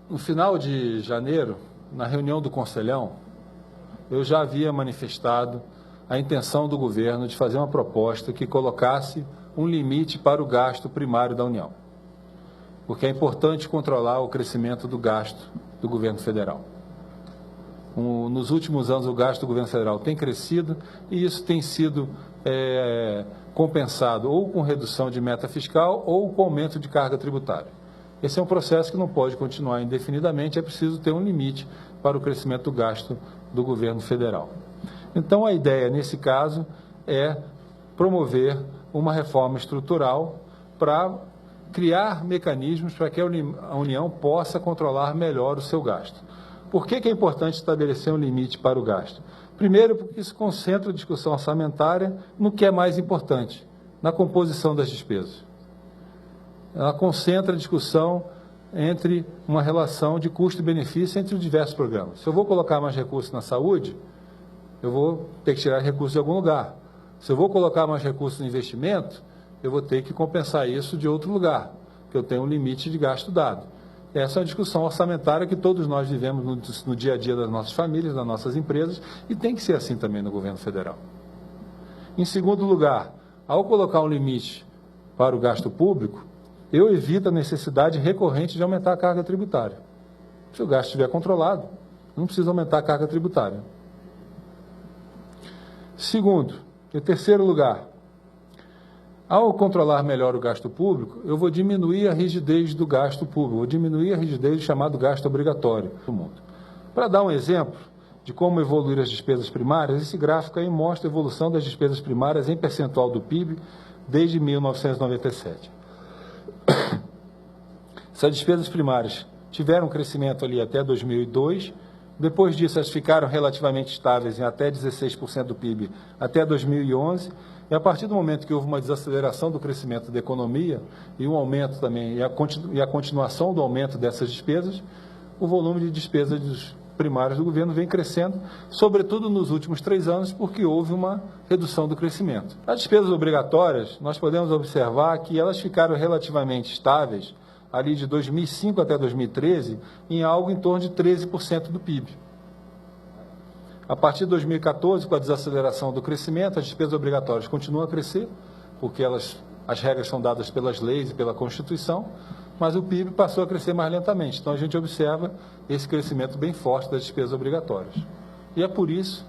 No final de janeiro, na reunião do Conselhão, eu já havia manifestado a intenção do governo de fazer uma proposta que colocasse um limite para o gasto primário da União, porque é importante controlar o crescimento do gasto do governo federal. Nos últimos anos, o gasto do governo federal tem crescido e isso tem sido compensado ou com redução de meta fiscal ou com aumento de carga tributária. Esse é um processo que não pode continuar indefinidamente, é preciso ter um limite para o crescimento do gasto do governo federal. Então, a ideia, nesse caso, é promover uma reforma estrutural para criar mecanismos para que a União possa controlar melhor o seu gasto. Por que é importante estabelecer um limite para o gasto? Primeiro, porque isso concentra a discussão orçamentária no que é mais importante, na composição das despesas. Ela concentra a discussão entre uma relação de custo e benefício entre os diversos programas. Se eu vou colocar mais recursos na saúde, eu vou ter que tirar recursos de algum lugar. Se eu vou colocar mais recursos no investimento, eu vou ter que compensar isso de outro lugar, porque eu tenho um limite de gasto dado. Essa é uma discussão orçamentária que todos nós vivemos no dia a dia das nossas famílias, das nossas empresas, e tem que ser assim também no governo federal. Em segundo lugar, ao colocar um limite para o gasto público, eu evito a necessidade recorrente de aumentar a carga tributária. Se o gasto estiver controlado, não precisa aumentar a carga tributária. Segundo, em terceiro lugar, ao controlar melhor o gasto público, eu vou diminuir a rigidez do gasto público, vou diminuir a rigidez do chamado gasto obrigatório do mundo. Para dar um exemplo de como evoluir as despesas primárias, esse gráfico aí mostra a evolução das despesas primárias em percentual do PIB desde 1997. Essas despesas primárias tiveram um crescimento ali até 2002, depois disso elas ficaram relativamente estáveis em até 16% do PIB até 2011, e a partir do momento que houve uma desaceleração do crescimento da economia e um aumento também, e a continuação do aumento dessas despesas, o volume de despesas primárias do governo vem crescendo, sobretudo nos últimos 3 anos, porque houve uma redução do crescimento. As despesas obrigatórias, nós podemos observar que elas ficaram relativamente estáveis ali de 2005 até 2013, em algo em torno de 13% do PIB. A partir de 2014, com a desaceleração do crescimento, as despesas obrigatórias continuam a crescer, porque as regras são dadas pelas leis e pela Constituição, mas o PIB passou a crescer mais lentamente. Então, a gente observa esse crescimento bem forte das despesas obrigatórias. E é por isso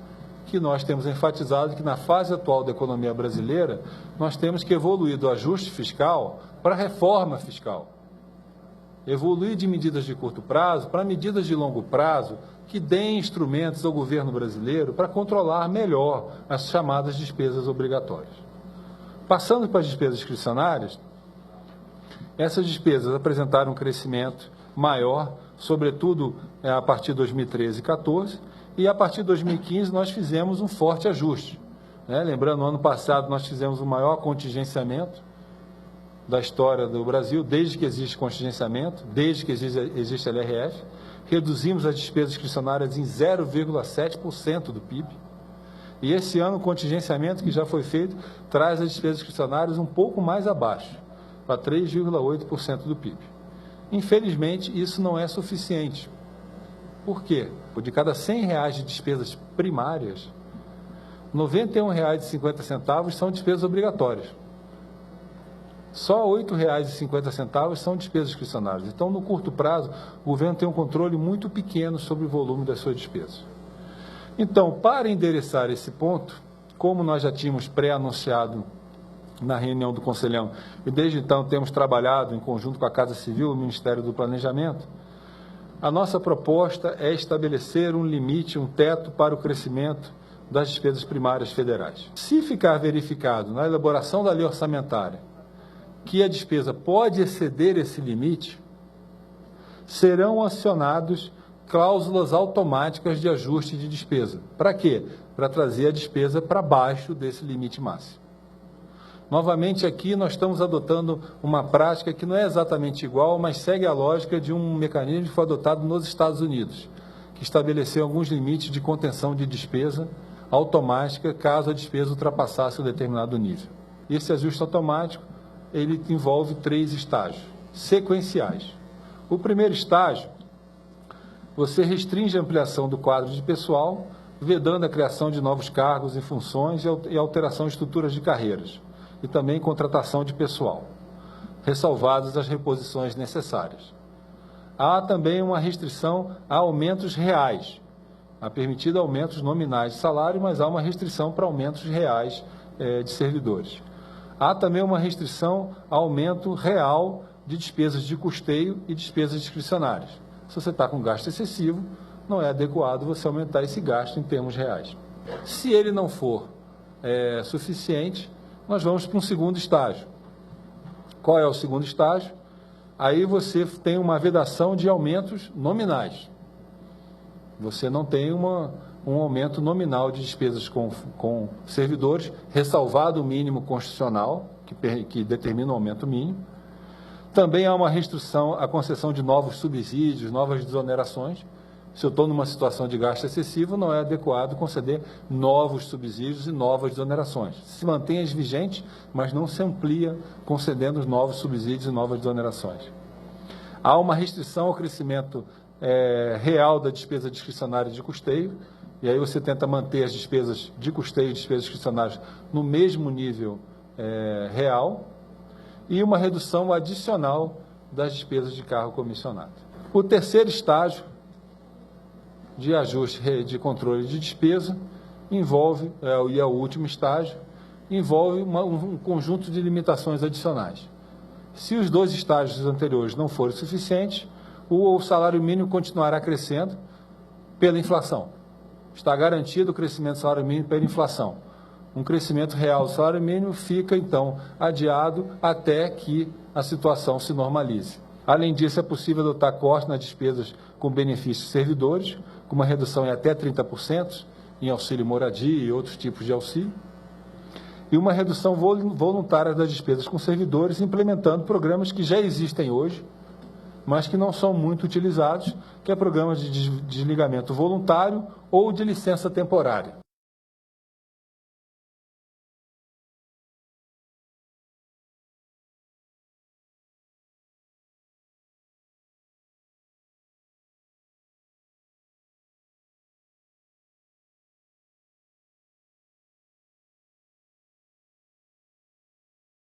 que nós temos enfatizado que, na fase atual da economia brasileira, nós temos que evoluir do ajuste fiscal para a reforma fiscal. Evoluir de medidas de curto prazo para medidas de longo prazo que deem instrumentos ao governo brasileiro para controlar melhor as chamadas despesas obrigatórias. Passando para as despesas discricionárias, essas despesas apresentaram um crescimento maior, sobretudo a partir de 2013 e 2014, e a partir de 2015 nós fizemos um forte ajuste. Lembrando, no ano passado nós fizemos o maior contingenciamento da história do Brasil, desde que existe contingenciamento, desde que existe LRF, reduzimos as despesas discricionárias em 0,7% do PIB, e esse ano o contingenciamento que já foi feito traz as despesas discricionárias um pouco mais abaixo, para 3,8% do PIB. Infelizmente, isso não é suficiente. Por quê? Porque de cada R$100 de despesas primárias, R$ 91,50 são despesas obrigatórias. Só R$ 8,50 são despesas discricionárias. Então, no curto prazo, o governo tem um controle muito pequeno sobre o volume das suas despesas. Então, para endereçar esse ponto, como nós já tínhamos pré-anunciado na reunião do Conselhão, e desde então temos trabalhado em conjunto com a Casa Civil e o Ministério do Planejamento, a nossa proposta é estabelecer um limite, um teto para o crescimento das despesas primárias federais. Se ficar verificado na elaboração da lei orçamentária que a despesa pode exceder esse limite, serão acionados cláusulas automáticas de ajuste de despesa. Para quê? Para trazer a despesa para baixo desse limite máximo. Novamente, aqui nós estamos adotando uma prática que não é exatamente igual, mas segue a lógica de um mecanismo que foi adotado nos Estados Unidos, que estabeleceu alguns limites de contenção de despesa automática caso a despesa ultrapassasse um determinado nível. Esse ajuste automático, ele envolve 3 estágios sequenciais. O primeiro estágio você restringe a ampliação do quadro de pessoal, vedando a criação de novos cargos e funções e alteração de estruturas de carreiras, e também contratação de pessoal, ressalvadas as reposições necessárias. Há também uma restrição a aumentos reais. Há permitido aumentos nominais de salário, mas há uma restrição para aumentos reais de servidores. Há também uma restrição a aumento real de despesas de custeio e despesas discricionárias. Se você está com gasto excessivo, não é adequado você aumentar esse gasto em termos reais. Se ele não for suficiente, nós vamos para um segundo estágio. Qual é o segundo estágio? Aí você tem uma vedação de aumentos nominais. Você não tem um aumento nominal de despesas com servidores, ressalvado o mínimo constitucional, que determina o aumento mínimo. Também há uma restrição à concessão de novos subsídios, novas desonerações. Se eu estou numa situação de gasto excessivo, não é adequado conceder novos subsídios e novas desonerações. Se mantém as vigentes, mas não se amplia concedendo novos subsídios e novas desonerações. Há uma restrição ao crescimento real da despesa discricionária de custeio, e aí você tenta manter as despesas de custeio e despesas discricionárias no mesmo nível real, e uma redução adicional das despesas de cargo comissionado. O terceiro estágio de ajuste de controle de despesa envolve, e é o último estágio, envolve um conjunto de limitações adicionais. Se os dois estágios anteriores não forem suficientes, o salário mínimo continuará crescendo pela inflação. Está garantido o crescimento do salário mínimo pela inflação. Um crescimento real do salário mínimo fica, então, adiado até que a situação se normalize. Além disso, é possível adotar cortes nas despesas com benefícios servidores, com uma redução em até 30% em auxílio moradia e outros tipos de auxílio, e uma redução voluntária das despesas com servidores, implementando programas que já existem hoje, mas que não são muito utilizados, que é programas de desligamento voluntário ou de licença temporária.